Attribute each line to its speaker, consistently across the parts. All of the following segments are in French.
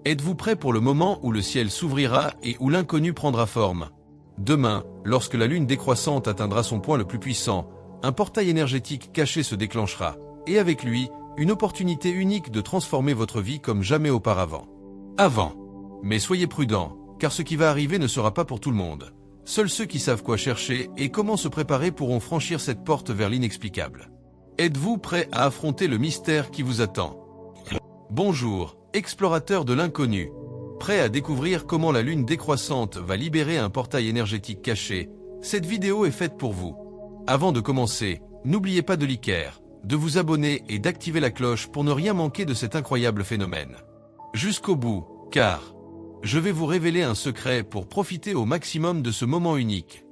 Speaker 1: Êtes-vous prêt pour le moment où le ciel s'ouvrira et où l'inconnu prendra forme? Demain, lorsque la lune décroissante atteindra son point le plus puissant, un portail énergétique caché se déclenchera, et avec lui, une opportunité unique de transformer votre vie comme jamais auparavant. Mais soyez prudents, car ce qui va arriver ne sera pas pour tout le monde. Seuls ceux qui savent quoi chercher et comment se préparer pourront franchir cette porte vers l'inexplicable. Êtes-vous prêt à affronter le mystère qui vous attend? Bonjour, explorateur de l'inconnu. Prêt à découvrir comment la lune décroissante va libérer un portail énergétique caché? Cette vidéo est faite pour vous. Avant de commencer, n'oubliez pas de liker, de vous abonner et d'activer la cloche pour ne rien manquer de cet incroyable phénomène. Jusqu'au bout, car je vais vous révéler un secret pour profiter au maximum de ce moment unique.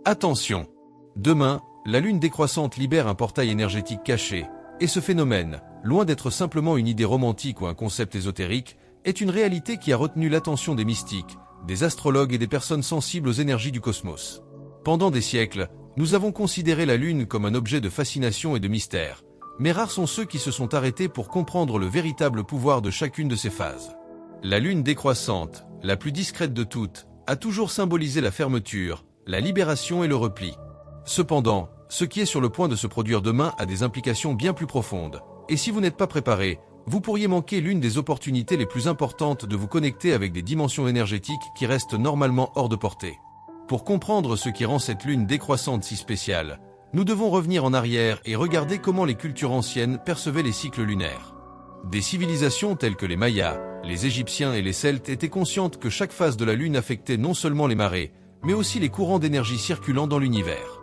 Speaker 1: Attention! Demain, la lune décroissante libère un portail énergétique caché, et ce phénomène, loin d'être simplement une idée romantique ou un concept ésotérique, est une réalité qui a retenu l'attention des mystiques, des astrologues et des personnes sensibles aux énergies du cosmos. Pendant des siècles, nous avons considéré la lune comme un objet de fascination et de mystère, mais rares sont ceux qui se sont arrêtés pour comprendre le véritable pouvoir de chacune de ces phases. La lune décroissante, la plus discrète de toutes, a toujours symbolisé la fermeture, la libération et le repli. Cependant, ce qui est sur le point de se produire demain a des implications bien plus profondes, et si vous n'êtes pas préparé, vous pourriez manquer l'une des opportunités les plus importantes de vous connecter avec des dimensions énergétiques qui restent normalement hors de portée. Pour comprendre ce qui rend cette lune décroissante si spéciale, nous devons revenir en arrière et regarder comment les cultures anciennes percevaient les cycles lunaires. Des civilisations telles que les Mayas, les Égyptiens et les Celtes étaient conscientes que chaque phase de la lune affectait non seulement les marées, mais aussi les courants d'énergie circulant dans l'univers.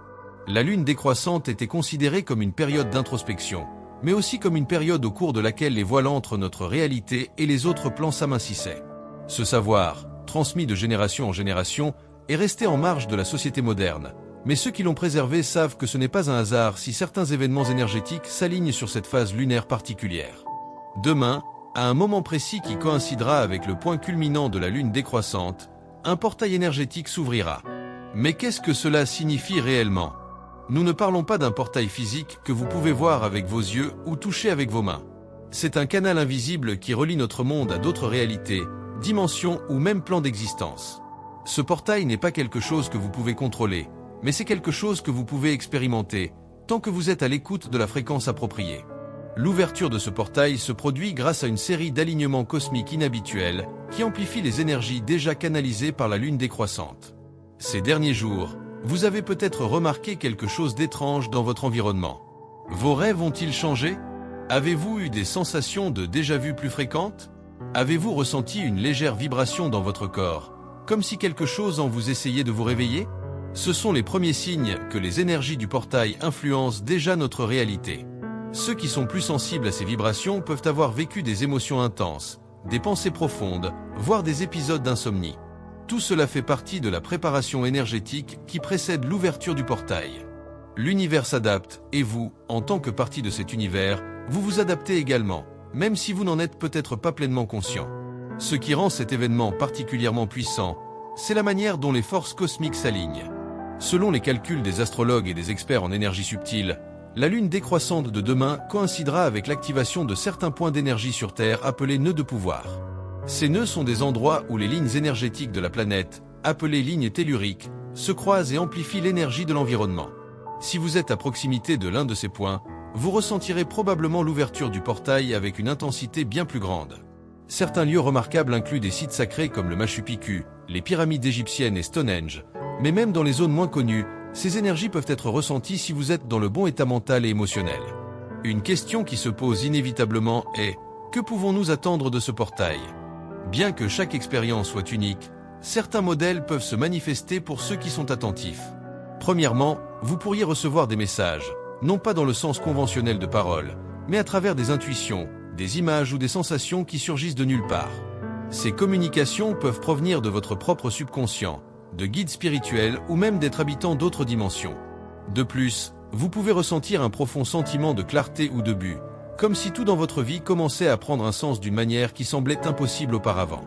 Speaker 1: La lune décroissante était considérée comme une période d'introspection, mais aussi comme une période au cours de laquelle les voiles entre notre réalité et les autres plans s'amincissaient. Ce savoir, transmis de génération en génération, est resté en marge de la société moderne, mais ceux qui l'ont préservé savent que ce n'est pas un hasard si certains événements énergétiques s'alignent sur cette phase lunaire particulière. Demain, à un moment précis qui coïncidera avec le point culminant de la lune décroissante, un portail énergétique s'ouvrira. Mais qu'est-ce que cela signifie réellement? Nous ne parlons pas d'un portail physique que vous pouvez voir avec vos yeux ou toucher avec vos mains. C'est un canal invisible qui relie notre monde à d'autres réalités, dimensions ou même plans d'existence. Ce portail n'est pas quelque chose que vous pouvez contrôler, mais c'est quelque chose que vous pouvez expérimenter, tant que vous êtes à l'écoute de la fréquence appropriée. L'ouverture de ce portail se produit grâce à une série d'alignements cosmiques inhabituels qui amplifient les énergies déjà canalisées par la lune décroissante. Ces derniers jours, vous avez peut-être remarqué quelque chose d'étrange dans votre environnement. Vos rêves ont-ils changé? Avez-vous eu des sensations de déjà-vu plus fréquentes? Avez-vous ressenti une légère vibration dans votre corps, comme si quelque chose en vous essayait de vous réveiller? Ce sont les premiers signes que les énergies du portail influencent déjà notre réalité. Ceux qui sont plus sensibles à ces vibrations peuvent avoir vécu des émotions intenses, des pensées profondes, voire des épisodes d'insomnie. Tout cela fait partie de la préparation énergétique qui précède l'ouverture du portail. L'univers s'adapte, et vous, en tant que partie de cet univers, vous vous adaptez également, même si vous n'en êtes peut-être pas pleinement conscient. Ce qui rend cet événement particulièrement puissant, c'est la manière dont les forces cosmiques s'alignent. Selon les calculs des astrologues et des experts en énergie subtile, la lune décroissante de demain coïncidera avec l'activation de certains points d'énergie sur Terre appelés nœuds de pouvoir. Ces nœuds sont des endroits où les lignes énergétiques de la planète, appelées lignes telluriques, se croisent et amplifient l'énergie de l'environnement. Si vous êtes à proximité de l'un de ces points, vous ressentirez probablement l'ouverture du portail avec une intensité bien plus grande. Certains lieux remarquables incluent des sites sacrés comme le Machu Picchu, les pyramides égyptiennes et Stonehenge, mais même dans les zones moins connues, ces énergies peuvent être ressenties si vous êtes dans le bon état mental et émotionnel. Une question qui se pose inévitablement est « Que pouvons-nous attendre de ce portail ?» Bien que chaque expérience soit unique, certains modèles peuvent se manifester pour ceux qui sont attentifs. Premièrement, vous pourriez recevoir des messages, non pas dans le sens conventionnel de paroles, mais à travers des intuitions, des images ou des sensations qui surgissent de nulle part. Ces communications peuvent provenir de votre propre subconscient, de guides spirituels ou même d'êtres habitants d'autres dimensions. De plus, vous pouvez ressentir un profond sentiment de clarté ou de but, comme si tout dans votre vie commençait à prendre un sens d'une manière qui semblait impossible auparavant.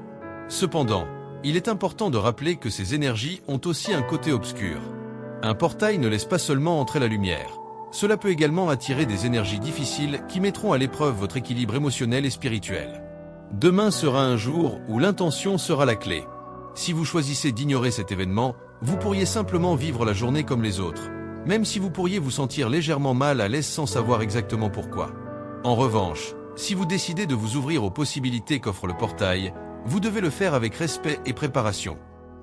Speaker 1: Cependant, il est important de rappeler que ces énergies ont aussi un côté obscur. Un portail ne laisse pas seulement entrer la lumière. Cela peut également attirer des énergies difficiles qui mettront à l'épreuve votre équilibre émotionnel et spirituel. Demain sera un jour où l'intention sera la clé. Si vous choisissez d'ignorer cet événement, vous pourriez simplement vivre la journée comme les autres, même si vous pourriez vous sentir légèrement mal à l'aise sans savoir exactement pourquoi. En revanche, si vous décidez de vous ouvrir aux possibilités qu'offre le portail, vous devez le faire avec respect et préparation.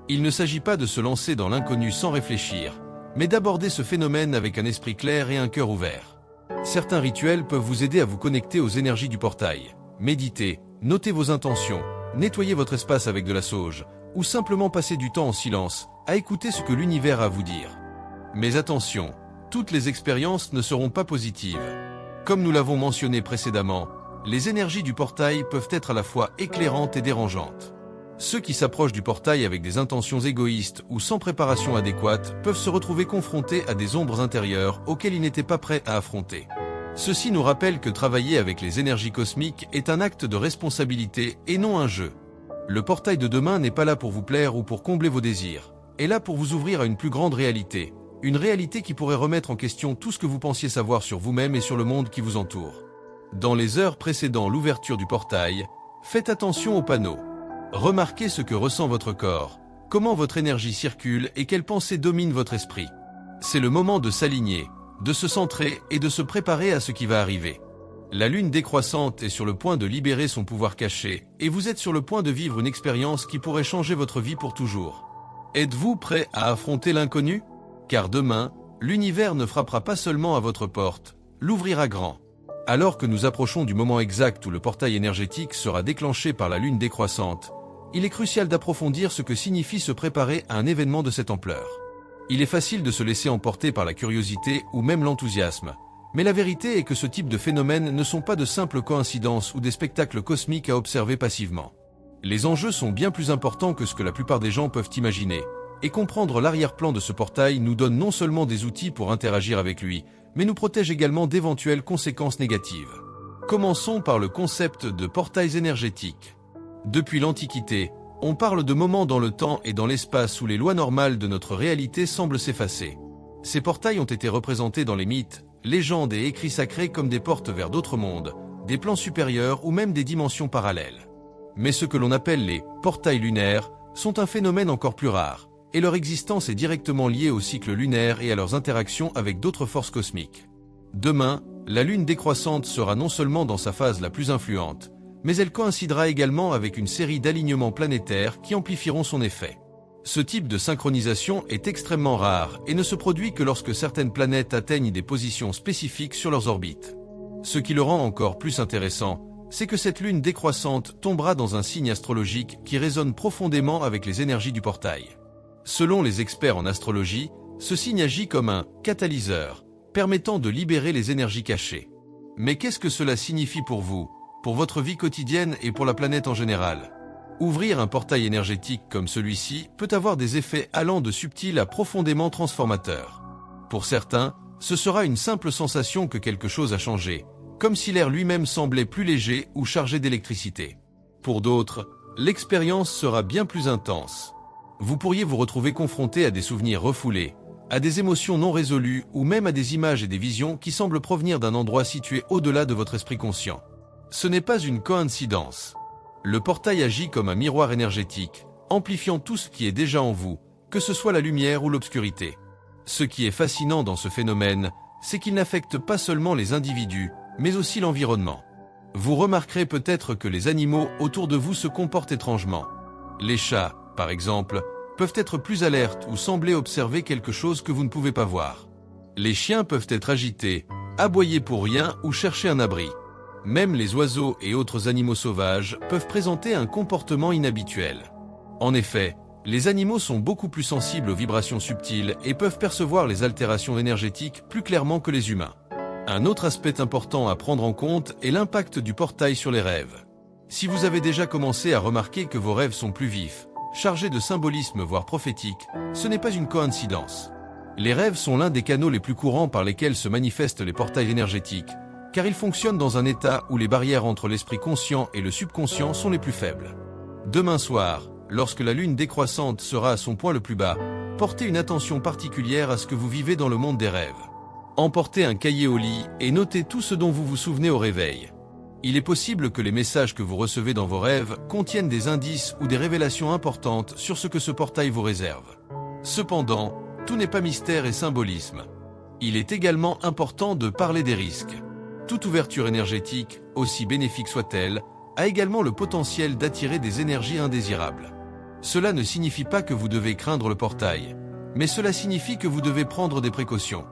Speaker 1: Il ne s'agit pas de se lancer dans l'inconnu sans réfléchir, mais d'aborder ce phénomène avec un esprit clair et un cœur ouvert. Certains rituels peuvent vous aider à vous connecter aux énergies du portail. Méditez, notez vos intentions, nettoyez votre espace avec de la sauge, ou simplement passez du temps en silence, à écouter ce que l'univers a à vous dire. Mais attention, toutes les expériences ne seront pas positives. Comme nous l'avons mentionné précédemment, les énergies du portail peuvent être à la fois éclairantes et dérangeantes. Ceux qui s'approchent du portail avec des intentions égoïstes ou sans préparation adéquate peuvent se retrouver confrontés à des ombres intérieures auxquelles ils n'étaient pas prêts à affronter. Ceci nous rappelle que travailler avec les énergies cosmiques est un acte de responsabilité et non un jeu. Le portail de demain n'est pas là pour vous plaire ou pour combler vos désirs, est là pour vous ouvrir à une plus grande réalité, une réalité qui pourrait remettre en question tout ce que vous pensiez savoir sur vous-même et sur le monde qui vous entoure. Dans les heures précédant l'ouverture du portail, faites attention aux panneaux. Remarquez ce que ressent votre corps, comment votre énergie circule et quelles pensées dominent votre esprit. C'est le moment de s'aligner, de se centrer et de se préparer à ce qui va arriver. La lune décroissante est sur le point de libérer son pouvoir caché et vous êtes sur le point de vivre une expérience qui pourrait changer votre vie pour toujours. Êtes-vous prêt à affronter l'inconnu? Car demain, l'univers ne frappera pas seulement à votre porte, l'ouvrira grand. Alors que nous approchons du moment exact où le portail énergétique sera déclenché par la lune décroissante, il est crucial d'approfondir ce que signifie se préparer à un événement de cette ampleur. Il est facile de se laisser emporter par la curiosité ou même l'enthousiasme, mais la vérité est que ce type de phénomènes ne sont pas de simples coïncidences ou des spectacles cosmiques à observer passivement. Les enjeux sont bien plus importants que ce que la plupart des gens peuvent imaginer, et comprendre l'arrière-plan de ce portail nous donne non seulement des outils pour interagir avec lui, mais nous protège également d'éventuelles conséquences négatives. Commençons par le concept de portails énergétiques. Depuis l'Antiquité, on parle de moments dans le temps et dans l'espace où les lois normales de notre réalité semblent s'effacer. Ces portails ont été représentés dans les mythes, légendes et écrits sacrés comme des portes vers d'autres mondes, des plans supérieurs ou même des dimensions parallèles. Mais ce que l'on appelle les portails lunaires sont un phénomène encore plus rare, et leur existence est directement liée au cycle lunaire et à leurs interactions avec d'autres forces cosmiques. Demain, la lune décroissante sera non seulement dans sa phase la plus influente, mais elle coïncidera également avec une série d'alignements planétaires qui amplifieront son effet. Ce type de synchronisation est extrêmement rare et ne se produit que lorsque certaines planètes atteignent des positions spécifiques sur leurs orbites. Ce qui le rend encore plus intéressant, c'est que cette lune décroissante tombera dans un signe astrologique qui résonne profondément avec les énergies du portail. Selon les experts en astrologie, ce signe agit comme un catalyseur, permettant de libérer les énergies cachées. Mais qu'est-ce que cela signifie pour vous, pour votre vie quotidienne et pour la planète en général? Ouvrir un portail énergétique comme celui-ci peut avoir des effets allant de subtils à profondément transformateurs. Pour certains, ce sera une simple sensation que quelque chose a changé, comme si l'air lui-même semblait plus léger ou chargé d'électricité. Pour d'autres, l'expérience sera bien plus intense. Vous pourriez vous retrouver confronté à des souvenirs refoulés, à des émotions non résolues ou même à des images et des visions qui semblent provenir d'un endroit situé au-delà de votre esprit conscient. Ce n'est pas une coïncidence. Le portail agit comme un miroir énergétique, amplifiant tout ce qui est déjà en vous, que ce soit la lumière ou l'obscurité. Ce qui est fascinant dans ce phénomène, c'est qu'il n'affecte pas seulement les individus, mais aussi l'environnement. Vous remarquerez peut-être que les animaux autour de vous se comportent étrangement. Les chats, par exemple, peuvent être plus alertes ou sembler observer quelque chose que vous ne pouvez pas voir. Les chiens peuvent être agités, aboyer pour rien ou chercher un abri. Même les oiseaux et autres animaux sauvages peuvent présenter un comportement inhabituel. En effet, les animaux sont beaucoup plus sensibles aux vibrations subtiles et peuvent percevoir les altérations énergétiques plus clairement que les humains. Un autre aspect important à prendre en compte est l'impact du portail sur les rêves. Si vous avez déjà commencé à remarquer que vos rêves sont plus vifs, chargés de symbolisme voire prophétiques, ce n'est pas une coïncidence. Les rêves sont l'un des canaux les plus courants par lesquels se manifestent les portails énergétiques, car ils fonctionnent dans un état où les barrières entre l'esprit conscient et le subconscient sont les plus faibles. Demain soir, lorsque la lune décroissante sera à son point le plus bas, portez une attention particulière à ce que vous vivez dans le monde des rêves. Emportez un cahier au lit et notez tout ce dont vous vous souvenez au réveil. Il est possible que les messages que vous recevez dans vos rêves contiennent des indices ou des révélations importantes sur ce que ce portail vous réserve. Cependant, tout n'est pas mystère et symbolisme. Il est également important de parler des risques. Toute ouverture énergétique, aussi bénéfique soit-elle, a également le potentiel d'attirer des énergies indésirables. Cela ne signifie pas que vous devez craindre le portail, mais cela signifie que vous devez prendre des précautions.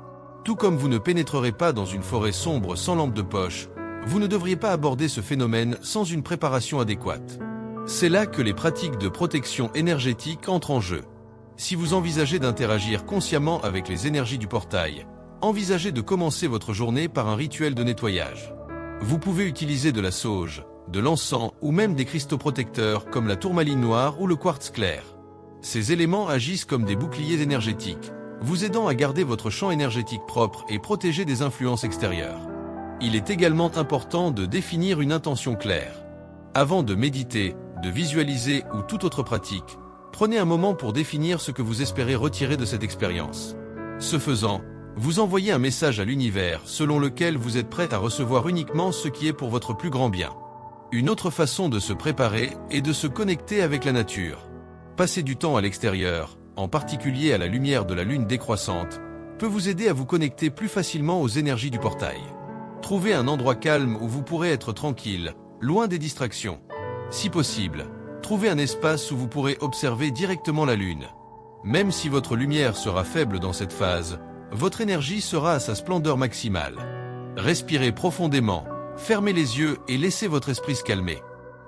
Speaker 1: Tout comme vous ne pénétrerez pas dans une forêt sombre sans lampe de poche, vous ne devriez pas aborder ce phénomène sans une préparation adéquate. C'est là que les pratiques de protection énergétique entrent en jeu. Si vous envisagez d'interagir consciemment avec les énergies du portail, envisagez de commencer votre journée par un rituel de nettoyage. Vous pouvez utiliser de la sauge, de l'encens ou même des cristaux protecteurs comme la tourmaline noire ou le quartz clair. Ces éléments agissent comme des boucliers énergétiques, vous aidant à garder votre champ énergétique propre et protégé des influences extérieures. Il est également important de définir une intention claire. Avant de méditer, de visualiser ou toute autre pratique, prenez un moment pour définir ce que vous espérez retirer de cette expérience. Ce faisant, vous envoyez un message à l'univers selon lequel vous êtes prêt à recevoir uniquement ce qui est pour votre plus grand bien. Une autre façon de se préparer est de se connecter avec la nature. Passer du temps à l'extérieur, en particulier à la lumière de la lune décroissante, peut vous aider à vous connecter plus facilement aux énergies du portail. Trouvez un endroit calme où vous pourrez être tranquille, loin des distractions. Si possible, trouvez un espace où vous pourrez observer directement la lune. Même si votre lumière sera faible dans cette phase, votre énergie sera à sa splendeur maximale. Respirez profondément, fermez les yeux et laissez votre esprit se calmer.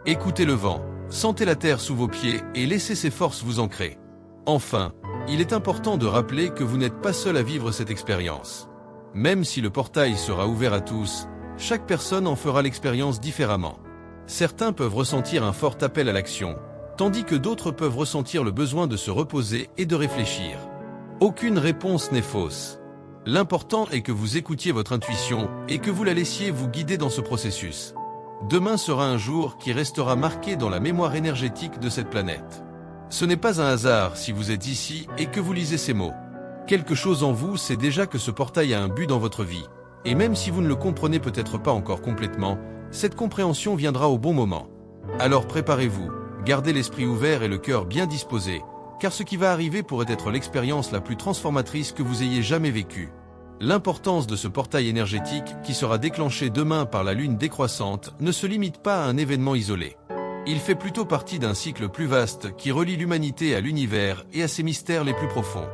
Speaker 1: Écoutez le vent, sentez la terre sous vos pieds et laissez ses forces vous ancrer. Enfin, il est important de rappeler que vous n'êtes pas seul à vivre cette expérience. Même si le portail sera ouvert à tous, chaque personne en fera l'expérience différemment. Certains peuvent ressentir un fort appel à l'action, tandis que d'autres peuvent ressentir le besoin de se reposer et de réfléchir. Aucune réponse n'est fausse. L'important est que vous écoutiez votre intuition et que vous la laissiez vous guider dans ce processus. Demain sera un jour qui restera marqué dans la mémoire énergétique de cette planète. Ce n'est pas un hasard si vous êtes ici et que vous lisez ces mots. Quelque chose en vous sait déjà que ce portail a un but dans votre vie. Et même si vous ne le comprenez peut-être pas encore complètement, cette compréhension viendra au bon moment. Alors préparez-vous, gardez l'esprit ouvert et le cœur bien disposé, car ce qui va arriver pourrait être l'expérience la plus transformatrice que vous ayez jamais vécue. L'importance de ce portail énergétique qui sera déclenché demain par la lune décroissante ne se limite pas à un événement isolé. Il fait plutôt partie d'un cycle plus vaste qui relie l'humanité à l'univers et à ses mystères les plus profonds.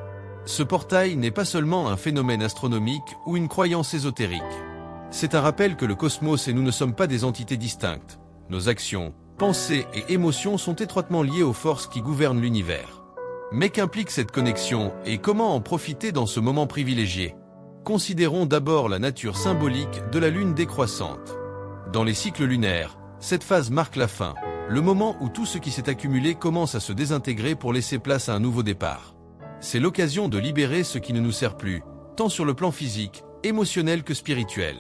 Speaker 1: Ce portail n'est pas seulement un phénomène astronomique ou une croyance ésotérique. C'est un rappel que le cosmos et nous ne sommes pas des entités distinctes. Nos actions, pensées et émotions sont étroitement liées aux forces qui gouvernent l'univers. Mais qu'implique cette connexion et comment en profiter dans ce moment privilégié ? Considérons d'abord la nature symbolique de la lune décroissante. Dans les cycles lunaires, cette phase marque la fin, le moment où tout ce qui s'est accumulé commence à se désintégrer pour laisser place à un nouveau départ. C'est l'occasion de libérer ce qui ne nous sert plus, tant sur le plan physique, émotionnel que spirituel.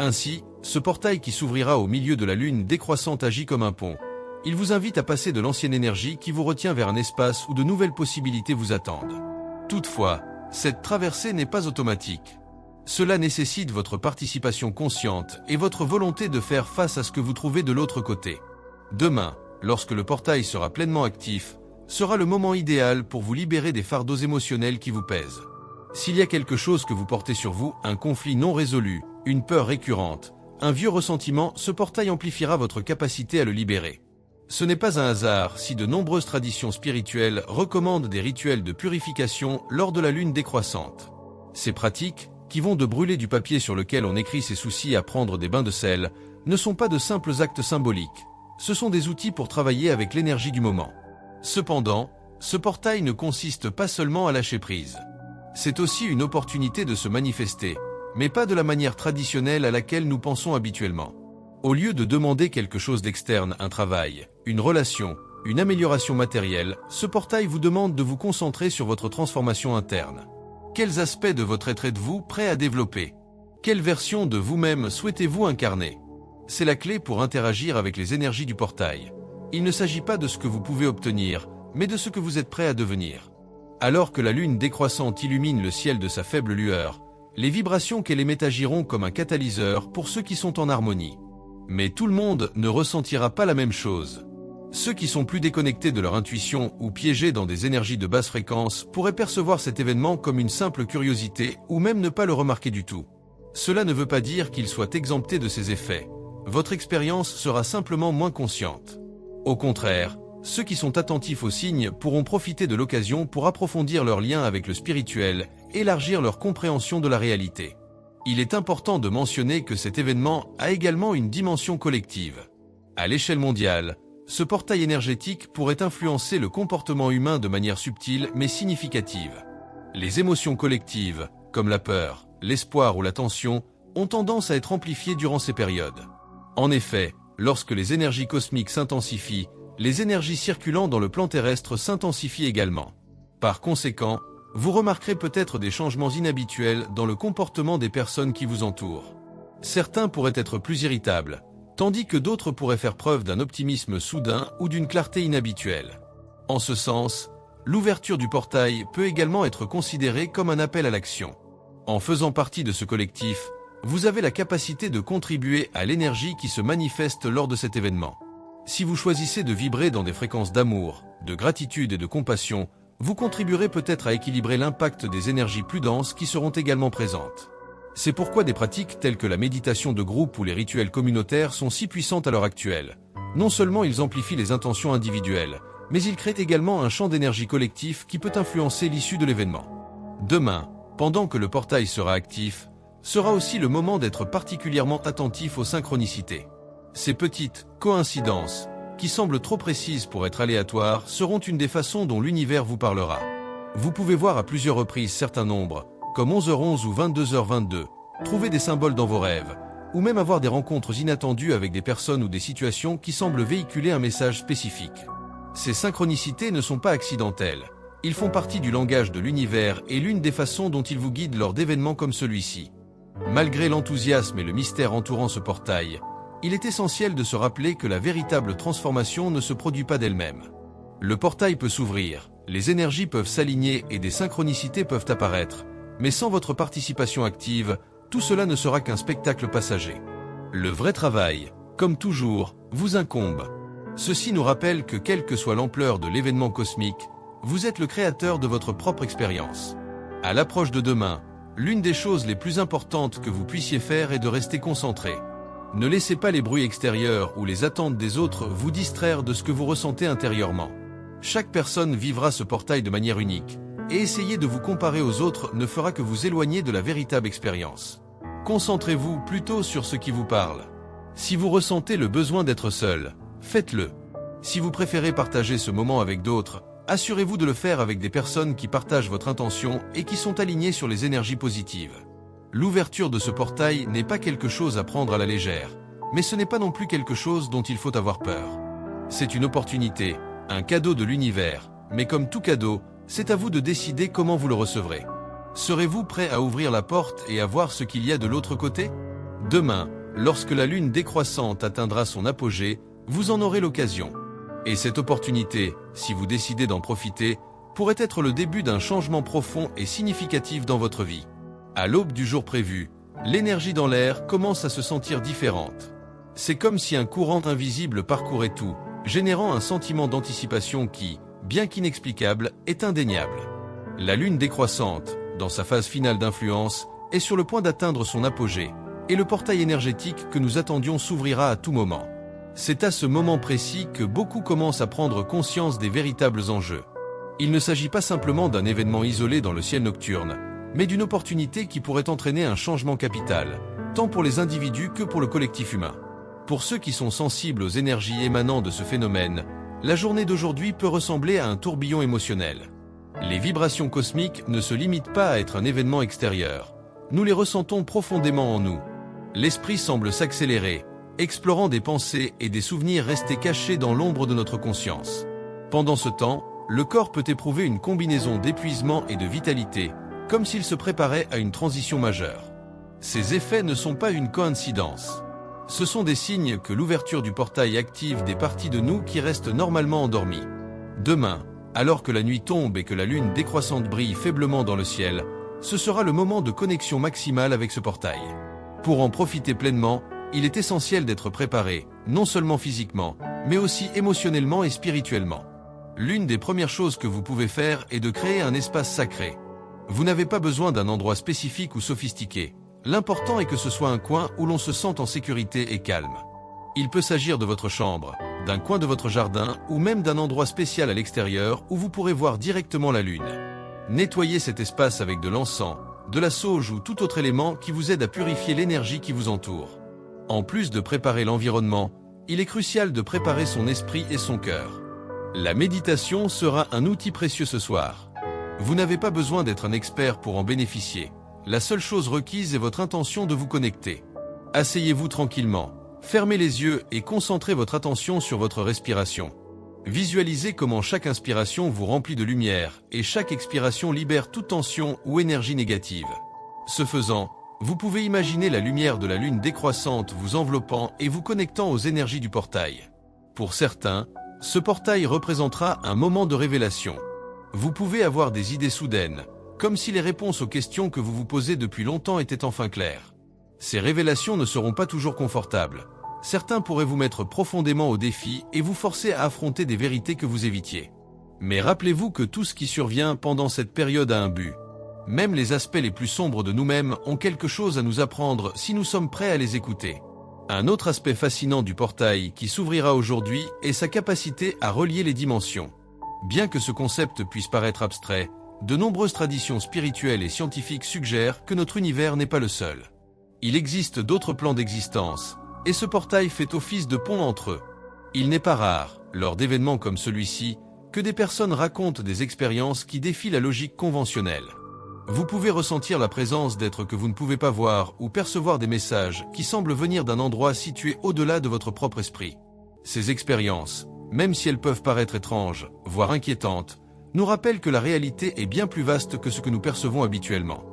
Speaker 1: Ainsi, ce portail qui s'ouvrira au milieu de la lune décroissante agit comme un pont. Il vous invite à passer de l'ancienne énergie qui vous retient vers un espace où de nouvelles possibilités vous attendent. Toutefois, cette traversée n'est pas automatique. Cela nécessite votre participation consciente et votre volonté de faire face à ce que vous trouvez de l'autre côté. Demain, lorsque le portail sera pleinement actif, sera le moment idéal pour vous libérer des fardeaux émotionnels qui vous pèsent. S'il y a quelque chose que vous portez sur vous, un conflit non résolu, une peur récurrente, un vieux ressentiment, ce portail amplifiera votre capacité à le libérer. Ce n'est pas un hasard si de nombreuses traditions spirituelles recommandent des rituels de purification lors de la lune décroissante. Ces pratiques, qui vont de brûler du papier sur lequel on écrit ses soucis à prendre des bains de sel, ne sont pas de simples actes symboliques. Ce sont des outils pour travailler avec l'énergie du moment. Cependant, ce portail ne consiste pas seulement à lâcher prise. C'est aussi une opportunité de se manifester, mais pas de la manière traditionnelle à laquelle nous pensons habituellement. Au lieu de demander quelque chose d'externe, un travail, une relation, une amélioration matérielle, ce portail vous demande de vous concentrer sur votre transformation interne. Quels aspects de votre être êtes-vous prêt à développer ? Quelle version de vous-même souhaitez-vous incarner ? C'est la clé pour interagir avec les énergies du portail. Il ne s'agit pas de ce que vous pouvez obtenir, mais de ce que vous êtes prêt à devenir. Alors que la lune décroissante illumine le ciel de sa faible lueur, les vibrations qu'elle émet agiront comme un catalyseur pour ceux qui sont en harmonie. Mais tout le monde ne ressentira pas la même chose. Ceux qui sont plus déconnectés de leur intuition ou piégés dans des énergies de basse fréquence pourraient percevoir cet événement comme une simple curiosité ou même ne pas le remarquer du tout. Cela ne veut pas dire qu'il soit exempté de ses effets. Votre expérience sera simplement moins consciente. Au contraire, ceux qui sont attentifs aux signes pourront profiter de l'occasion pour approfondir leur lien avec le spirituel, élargir leur compréhension de la réalité. Il est important de mentionner que cet événement a également une dimension collective. À l'échelle mondiale, ce portail énergétique pourrait influencer le comportement humain de manière subtile mais significative. Les émotions collectives, comme la peur, l'espoir ou la tension, ont tendance à être amplifiées durant ces périodes. En effet, lorsque les énergies cosmiques s'intensifient, les énergies circulant dans le plan terrestre s'intensifient également. Par conséquent, vous remarquerez peut-être des changements inhabituels dans le comportement des personnes qui vous entourent. Certains pourraient être plus irritables, tandis que d'autres pourraient faire preuve d'un optimisme soudain ou d'une clarté inhabituelle. En ce sens, l'ouverture du portail peut également être considérée comme un appel à l'action. En faisant partie de ce collectif, vous avez la capacité de contribuer à l'énergie qui se manifeste lors de cet événement. Si vous choisissez de vibrer dans des fréquences d'amour, de gratitude et de compassion, vous contribuerez peut-être à équilibrer l'impact des énergies plus denses qui seront également présentes. C'est pourquoi des pratiques telles que la méditation de groupe ou les rituels communautaires sont si puissantes à l'heure actuelle. Non seulement ils amplifient les intentions individuelles, mais ils créent également un champ d'énergie collectif qui peut influencer l'issue de l'événement. Demain, pendant que le portail sera actif, sera aussi le moment d'être particulièrement attentif aux synchronicités. Ces petites coïncidences, qui semblent trop précises pour être aléatoires, seront une des façons dont l'univers vous parlera. Vous pouvez voir à plusieurs reprises certains nombres, comme 11h11 ou 22h22, trouver des symboles dans vos rêves, ou même avoir des rencontres inattendues avec des personnes ou des situations qui semblent véhiculer un message spécifique. Ces synchronicités ne sont pas accidentelles, ils font partie du langage de l'univers et l'une des façons dont il vous guide lors d'événements comme celui-ci. Malgré l'enthousiasme et le mystère entourant ce portail, il est essentiel de se rappeler que la véritable transformation ne se produit pas d'elle-même. Le portail peut s'ouvrir, les énergies peuvent s'aligner et des synchronicités peuvent apparaître, mais sans votre participation active, tout cela ne sera qu'un spectacle passager. Le vrai travail, comme toujours, vous incombe. Ceci nous rappelle que quelle que soit l'ampleur de l'événement cosmique, vous êtes le créateur de votre propre expérience. À l'approche de demain, l'une des choses les plus importantes que vous puissiez faire est de rester concentré. Ne laissez pas les bruits extérieurs ou les attentes des autres vous distraire de ce que vous ressentez intérieurement. Chaque personne vivra ce portail de manière unique, et essayer de vous comparer aux autres ne fera que vous éloigner de la véritable expérience. Concentrez-vous plutôt sur ce qui vous parle. Si vous ressentez le besoin d'être seul, faites-le. Si vous préférez partager ce moment avec d'autres, assurez-vous de le faire avec des personnes qui partagent votre intention et qui sont alignées sur les énergies positives. L'ouverture de ce portail n'est pas quelque chose à prendre à la légère, mais ce n'est pas non plus quelque chose dont il faut avoir peur. C'est une opportunité, un cadeau de l'univers, mais comme tout cadeau, c'est à vous de décider comment vous le recevrez. Serez-vous prêt à ouvrir la porte et à voir ce qu'il y a de l'autre côté? Demain, lorsque la lune décroissante atteindra son apogée, vous en aurez l'occasion. Et cette opportunité, si vous décidez d'en profiter, pourrait être le début d'un changement profond et significatif dans votre vie. À l'aube du jour prévu, l'énergie dans l'air commence à se sentir différente. C'est comme si un courant invisible parcourait tout, générant un sentiment d'anticipation qui, bien qu'inexplicable, est indéniable. La lune décroissante, dans sa phase finale d'influence, est sur le point d'atteindre son apogée, et le portail énergétique que nous attendions s'ouvrira à tout moment. C'est à ce moment précis que beaucoup commencent à prendre conscience des véritables enjeux. Il ne s'agit pas simplement d'un événement isolé dans le ciel nocturne, mais d'une opportunité qui pourrait entraîner un changement capital, tant pour les individus que pour le collectif humain. Pour ceux qui sont sensibles aux énergies émanant de ce phénomène, la journée d'aujourd'hui peut ressembler à un tourbillon émotionnel. Les vibrations cosmiques ne se limitent pas à être un événement extérieur. Nous les ressentons profondément en nous. L'esprit semble s'accélérer, explorant des pensées et des souvenirs restés cachés dans l'ombre de notre conscience. Pendant ce temps, le corps peut éprouver une combinaison d'épuisement et de vitalité, comme s'il se préparait à une transition majeure. Ces effets ne sont pas une coïncidence. Ce sont des signes que l'ouverture du portail active des parties de nous qui restent normalement endormies. Demain, alors que la nuit tombe et que la lune décroissante brille faiblement dans le ciel, ce sera le moment de connexion maximale avec ce portail. Pour en profiter pleinement, il est essentiel d'être préparé, non seulement physiquement, mais aussi émotionnellement et spirituellement. L'une des premières choses que vous pouvez faire est de créer un espace sacré. Vous n'avez pas besoin d'un endroit spécifique ou sophistiqué. L'important est que ce soit un coin où l'on se sente en sécurité et calme. Il peut s'agir de votre chambre, d'un coin de votre jardin ou même d'un endroit spécial à l'extérieur où vous pourrez voir directement la lune. Nettoyez cet espace avec de l'encens, de la sauge ou tout autre élément qui vous aide à purifier l'énergie qui vous entoure. En plus de préparer l'environnement, il est crucial de préparer son esprit et son cœur. La méditation sera un outil précieux ce soir. Vous n'avez pas besoin d'être un expert pour en bénéficier. La seule chose requise est votre intention de vous connecter. Asseyez-vous tranquillement, fermez les yeux et concentrez votre attention sur votre respiration. Visualisez comment chaque inspiration vous remplit de lumière et chaque expiration libère toute tension ou énergie négative. Ce faisant, vous pouvez imaginer la lumière de la lune décroissante vous enveloppant et vous connectant aux énergies du portail. Pour certains, ce portail représentera un moment de révélation. Vous pouvez avoir des idées soudaines, comme si les réponses aux questions que vous vous posez depuis longtemps étaient enfin claires. Ces révélations ne seront pas toujours confortables. Certains pourraient vous mettre profondément au défi et vous forcer à affronter des vérités que vous évitiez. Mais rappelez-vous que tout ce qui survient pendant cette période a un but. Même les aspects les plus sombres de nous-mêmes ont quelque chose à nous apprendre si nous sommes prêts à les écouter. Un autre aspect fascinant du portail qui s'ouvrira aujourd'hui est sa capacité à relier les dimensions. Bien que ce concept puisse paraître abstrait, de nombreuses traditions spirituelles et scientifiques suggèrent que notre univers n'est pas le seul. Il existe d'autres plans d'existence, et ce portail fait office de pont entre eux. Il n'est pas rare, lors d'événements comme celui-ci, que des personnes racontent des expériences qui défient la logique conventionnelle. Vous pouvez ressentir la présence d'êtres que vous ne pouvez pas voir ou percevoir des messages qui semblent venir d'un endroit situé au-delà de votre propre esprit. Ces expériences, même si elles peuvent paraître étranges, voire inquiétantes, nous rappellent que la réalité est bien plus vaste que ce que nous percevons habituellement.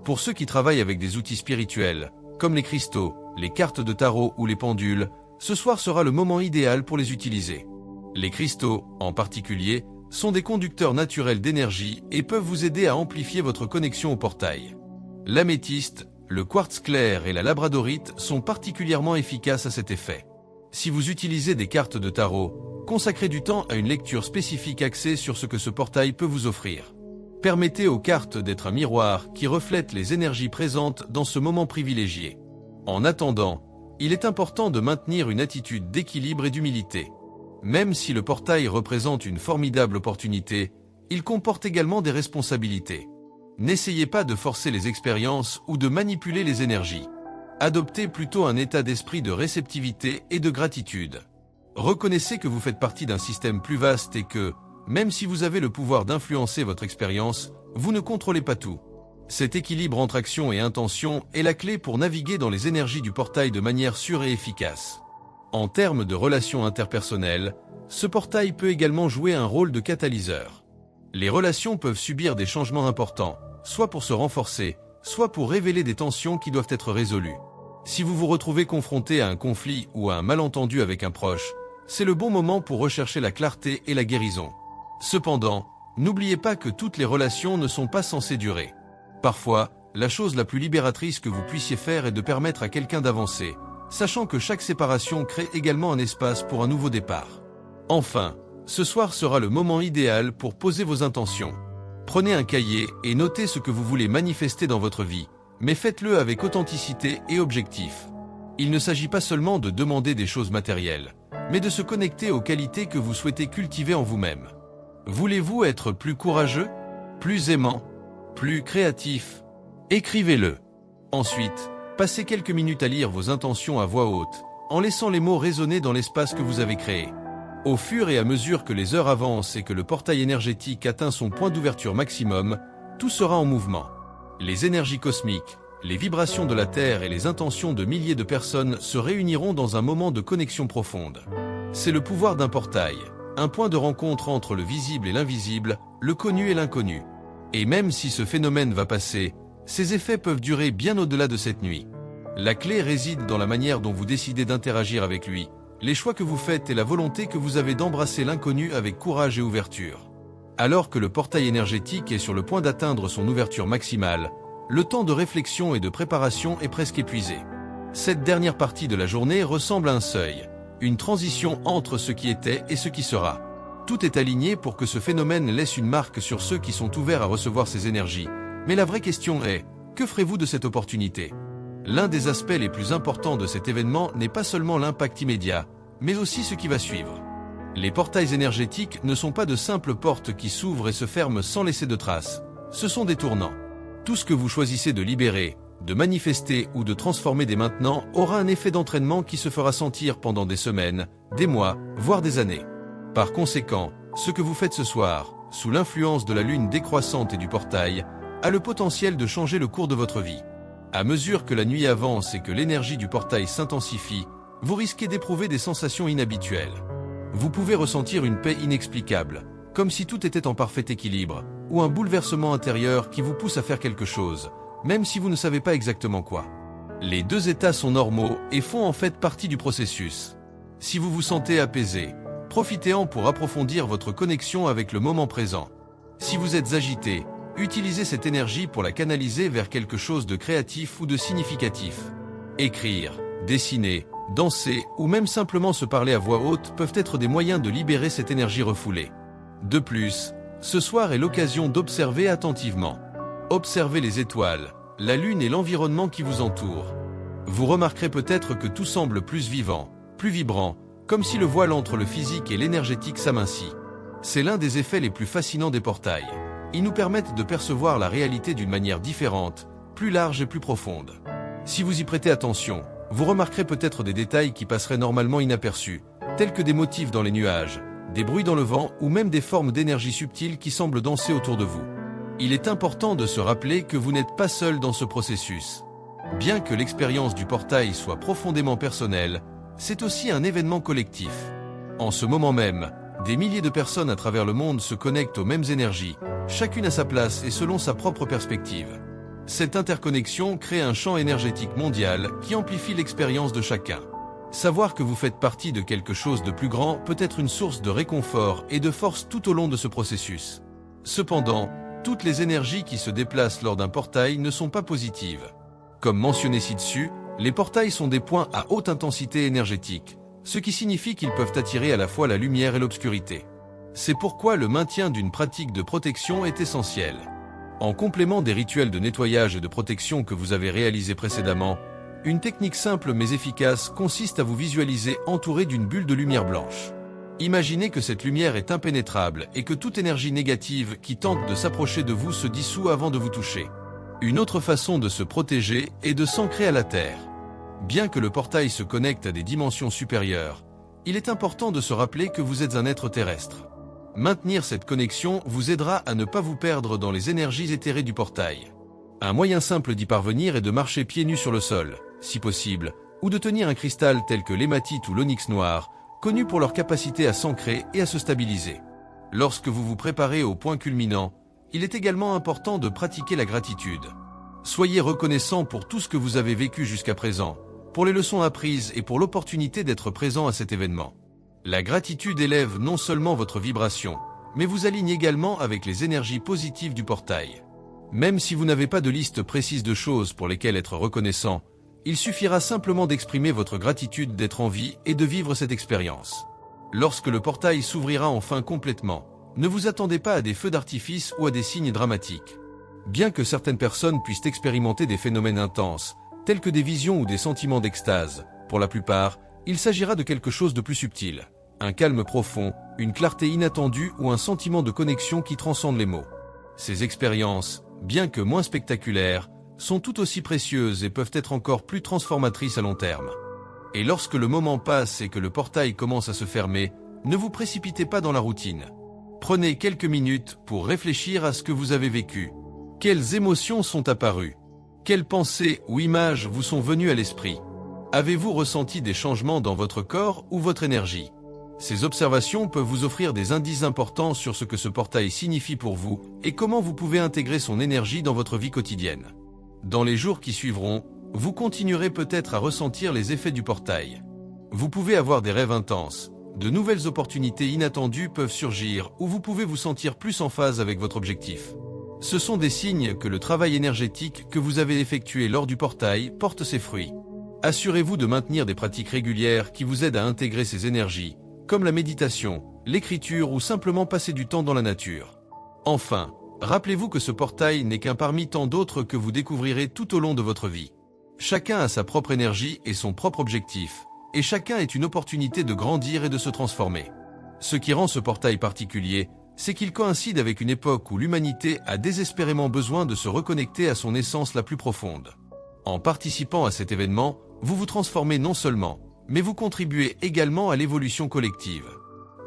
Speaker 1: Pour ceux qui travaillent avec des outils spirituels, comme les cristaux, les cartes de tarot ou les pendules, ce soir sera le moment idéal pour les utiliser. Les cristaux, en particulier, sont des conducteurs naturels d'énergie et peuvent vous aider à amplifier votre connexion au portail. L'améthyste, le quartz clair et la labradorite sont particulièrement efficaces à cet effet. Si vous utilisez des cartes de tarot, consacrez du temps à une lecture spécifique axée sur ce que ce portail peut vous offrir. Permettez aux cartes d'être un miroir qui reflète les énergies présentes dans ce moment privilégié. En attendant, il est important de maintenir une attitude d'équilibre et d'humilité. Même si le portail représente une formidable opportunité, il comporte également des responsabilités. N'essayez pas de forcer les expériences ou de manipuler les énergies. Adoptez plutôt un état d'esprit de réceptivité et de gratitude. Reconnaissez que vous faites partie d'un système plus vaste et que, même si vous avez le pouvoir d'influencer votre expérience, vous ne contrôlez pas tout. Cet équilibre entre action et intention est la clé pour naviguer dans les énergies du portail de manière sûre et efficace. En termes de relations interpersonnelles, ce portail peut également jouer un rôle de catalyseur. Les relations peuvent subir des changements importants, soit pour se renforcer, soit pour révéler des tensions qui doivent être résolues. Si vous vous retrouvez confronté à un conflit ou à un malentendu avec un proche, c'est le bon moment pour rechercher la clarté et la guérison. Cependant, n'oubliez pas que toutes les relations ne sont pas censées durer. Parfois, la chose la plus libératrice que vous puissiez faire est de permettre à quelqu'un d'avancer, sachant que chaque séparation crée également un espace pour un nouveau départ. Enfin, ce soir sera le moment idéal pour poser vos intentions. Prenez un cahier et notez ce que vous voulez manifester dans votre vie, mais faites-le avec authenticité et objectif. Il ne s'agit pas seulement de demander des choses matérielles, mais de se connecter aux qualités que vous souhaitez cultiver en vous-même. Voulez-vous être plus courageux, plus aimant, plus créatif? Écrivez-le. Ensuite, passez quelques minutes à lire vos intentions à voix haute, en laissant les mots résonner dans l'espace que vous avez créé. Au fur et à mesure que les heures avancent et que le portail énergétique atteint son point d'ouverture maximum, tout sera en mouvement. Les énergies cosmiques, les vibrations de la Terre et les intentions de milliers de personnes se réuniront dans un moment de connexion profonde. C'est le pouvoir d'un portail, un point de rencontre entre le visible et l'invisible, le connu et l'inconnu. Et même si ce phénomène va passer, ses effets peuvent durer bien au-delà de cette nuit. La clé réside dans la manière dont vous décidez d'interagir avec lui, les choix que vous faites et la volonté que vous avez d'embrasser l'inconnu avec courage et ouverture. Alors que le portail énergétique est sur le point d'atteindre son ouverture maximale, le temps de réflexion et de préparation est presque épuisé. Cette dernière partie de la journée ressemble à un seuil, une transition entre ce qui était et ce qui sera. Tout est aligné pour que ce phénomène laisse une marque sur ceux qui sont ouverts à recevoir ces énergies. Mais la vraie question est, que ferez-vous de cette opportunité? L'un des aspects les plus importants de cet événement n'est pas seulement l'impact immédiat, mais aussi ce qui va suivre. Les portails énergétiques ne sont pas de simples portes qui s'ouvrent et se ferment sans laisser de traces. Ce sont des tournants. Tout ce que vous choisissez de libérer, de manifester ou de transformer dès maintenant aura un effet d'entraînement qui se fera sentir pendant des semaines, des mois, voire des années. Par conséquent, ce que vous faites ce soir, sous l'influence de la lune décroissante et du portail, a le potentiel de changer le cours de votre vie. À mesure que la nuit avance et que l'énergie du portail s'intensifie, vous risquez d'éprouver des sensations inhabituelles. Vous pouvez ressentir une paix inexplicable, comme si tout était en parfait équilibre, ou un bouleversement intérieur qui vous pousse à faire quelque chose, même si vous ne savez pas exactement quoi. Les deux états sont normaux et font en fait partie du processus. Si vous vous sentez apaisé, profitez-en pour approfondir votre connexion avec le moment présent. Si vous êtes agité, utilisez cette énergie pour la canaliser vers quelque chose de créatif ou de significatif. Écrire, dessiner, danser ou même simplement se parler à voix haute peuvent être des moyens de libérer cette énergie refoulée. De plus, ce soir est l'occasion d'observer attentivement. Observez les étoiles, la lune et l'environnement qui vous entoure. Vous remarquerez peut-être que tout semble plus vivant, plus vibrant, comme si le voile entre le physique et l'énergétique s'amincit. C'est l'un des effets les plus fascinants des portails. Ils nous permettent de percevoir la réalité d'une manière différente, plus large et plus profonde. Si vous y prêtez attention, vous remarquerez peut-être des détails qui passeraient normalement inaperçus, tels que des motifs dans les nuages, des bruits dans le vent ou même des formes d'énergie subtiles qui semblent danser autour de vous. Il est important de se rappeler que vous n'êtes pas seul dans ce processus. Bien que l'expérience du portail soit profondément personnelle, c'est aussi un événement collectif. En ce moment même, des milliers de personnes à travers le monde se connectent aux mêmes énergies, chacune à sa place et selon sa propre perspective. Cette interconnexion crée un champ énergétique mondial qui amplifie l'expérience de chacun. Savoir que vous faites partie de quelque chose de plus grand peut être une source de réconfort et de force tout au long de ce processus. Cependant, toutes les énergies qui se déplacent lors d'un portail ne sont pas positives. Comme mentionné ci-dessus, les portails sont des points à haute intensité énergétique, ce qui signifie qu'ils peuvent attirer à la fois la lumière et l'obscurité. C'est pourquoi le maintien d'une pratique de protection est essentiel. En complément des rituels de nettoyage et de protection que vous avez réalisés précédemment, une technique simple mais efficace consiste à vous visualiser entouré d'une bulle de lumière blanche. Imaginez que cette lumière est impénétrable et que toute énergie négative qui tente de s'approcher de vous se dissout avant de vous toucher. Une autre façon de se protéger est de s'ancrer à la terre. Bien que le portail se connecte à des dimensions supérieures, il est important de se rappeler que vous êtes un être terrestre. Maintenir cette connexion vous aidera à ne pas vous perdre dans les énergies éthérées du portail. Un moyen simple d'y parvenir est de marcher pieds nus sur le sol, si possible, ou de tenir un cristal tel que l'hématite ou l'onyx noir, connus pour leur capacité à s'ancrer et à se stabiliser. Lorsque vous vous préparez au point culminant, il est également important de pratiquer la gratitude. Soyez reconnaissant pour tout ce que vous avez vécu jusqu'à présent, pour les leçons apprises et pour l'opportunité d'être présent à cet événement. La gratitude élève non seulement votre vibration, mais vous aligne également avec les énergies positives du portail. Même si vous n'avez pas de liste précise de choses pour lesquelles être reconnaissant, il suffira simplement d'exprimer votre gratitude d'être en vie et de vivre cette expérience. Lorsque le portail s'ouvrira enfin complètement, ne vous attendez pas à des feux d'artifice ou à des signes dramatiques. Bien que certaines personnes puissent expérimenter des phénomènes intenses, tels que des visions ou des sentiments d'extase, pour la plupart, il s'agira de quelque chose de plus subtil. Un calme profond, une clarté inattendue ou un sentiment de connexion qui transcende les mots. Ces expériences, bien que moins spectaculaires, sont tout aussi précieuses et peuvent être encore plus transformatrices à long terme. Et lorsque le moment passe et que le portail commence à se fermer, ne vous précipitez pas dans la routine. Prenez quelques minutes pour réfléchir à ce que vous avez vécu. Quelles émotions sont apparues? Quelles pensées ou images vous sont venues à l'esprit? Avez-vous ressenti des changements dans votre corps ou votre énergie? Ces observations peuvent vous offrir des indices importants sur ce que ce portail signifie pour vous et comment vous pouvez intégrer son énergie dans votre vie quotidienne. Dans les jours qui suivront, vous continuerez peut-être à ressentir les effets du portail. Vous pouvez avoir des rêves intenses, de nouvelles opportunités inattendues peuvent surgir ou vous pouvez vous sentir plus en phase avec votre objectif. Ce sont des signes que le travail énergétique que vous avez effectué lors du portail porte ses fruits. Assurez-vous de maintenir des pratiques régulières qui vous aident à intégrer ces énergies, comme la méditation, l'écriture ou simplement passer du temps dans la nature. Enfin, rappelez-vous que ce portail n'est qu'un parmi tant d'autres que vous découvrirez tout au long de votre vie. Chacun a sa propre énergie et son propre objectif, et chacun est une opportunité de grandir et de se transformer. Ce qui rend ce portail particulier, c'est qu'il coïncide avec une époque où l'humanité a désespérément besoin de se reconnecter à son essence la plus profonde. En participant à cet événement, vous vous transformez non seulement, mais vous contribuez également à l'évolution collective.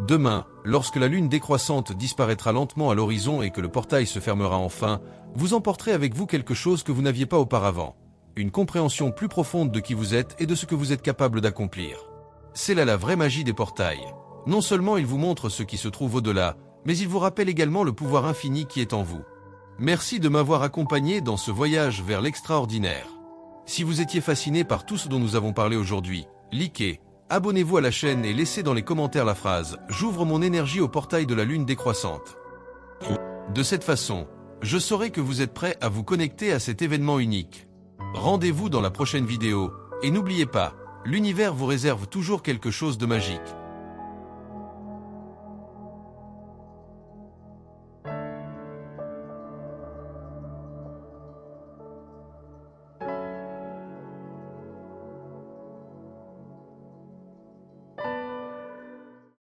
Speaker 1: Demain, lorsque la lune décroissante disparaîtra lentement à l'horizon et que le portail se fermera enfin, vous emporterez avec vous quelque chose que vous n'aviez pas auparavant. Une compréhension plus profonde de qui vous êtes et de ce que vous êtes capable d'accomplir. C'est là la vraie magie des portails. Non seulement il vous montre ce qui se trouve au-delà, mais il vous rappelle également le pouvoir infini qui est en vous. Merci de m'avoir accompagné dans ce voyage vers l'extraordinaire. Si vous étiez fasciné par tout ce dont nous avons parlé aujourd'hui, likez, abonnez-vous à la chaîne et laissez dans les commentaires la phrase « J'ouvre mon énergie au portail de la lune décroissante ». De cette façon, je saurai que vous êtes prêt à vous connecter à cet événement unique. Rendez-vous dans la prochaine vidéo, et n'oubliez pas, l'univers vous réserve toujours quelque chose de magique.